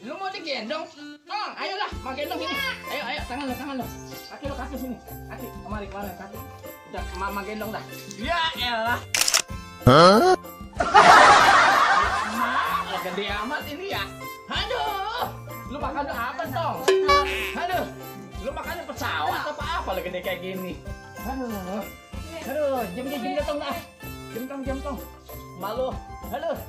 Lu mau digendong? Tong, ayolah, mau gendong sini. Ayo, tangan lo. Kaki sini. Kaki, kemari kaki. Udah, mama gendong dah. Ya elah. Hah? Mak, gede amat ini ya. Aduh, lu makan apa Tong? Aduh, lu makan pesawat apa lah gede kayak gini. Aduh, jam Tong dah. Jam Tong. Malu. Aduh.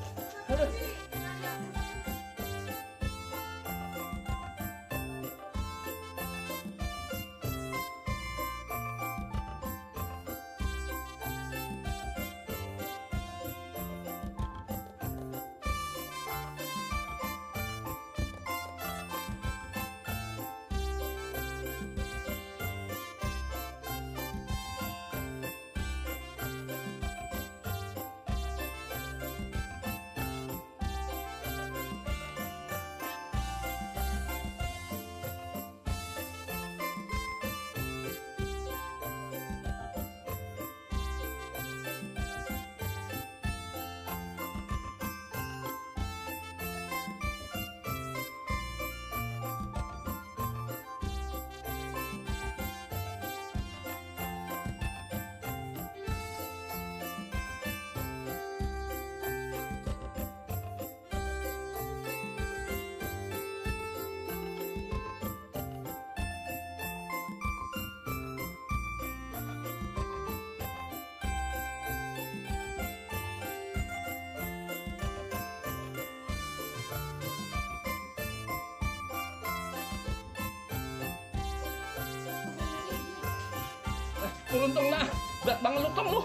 Turun Tong lah, berat banget lu Tong lu.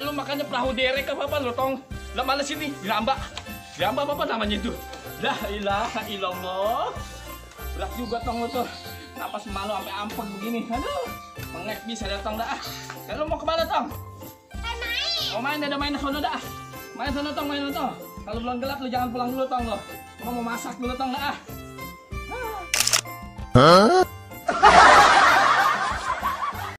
Lu makannya perahu derek apa lu Tong? Lah mana sini? Diramba apa namanya itu? La ilaha illallah. Berat juga Tong lu tuh. Napas malu sampai ampun begini. Aduh, mengek bisa datang dah. Dan lu mau kemana Tong? Main. Oh main, ada main sono dah. Main sono Tong. Kalau belum gelap lu jangan pulang dulu Tong lo. Mau masak dulu Tong dah. Hah?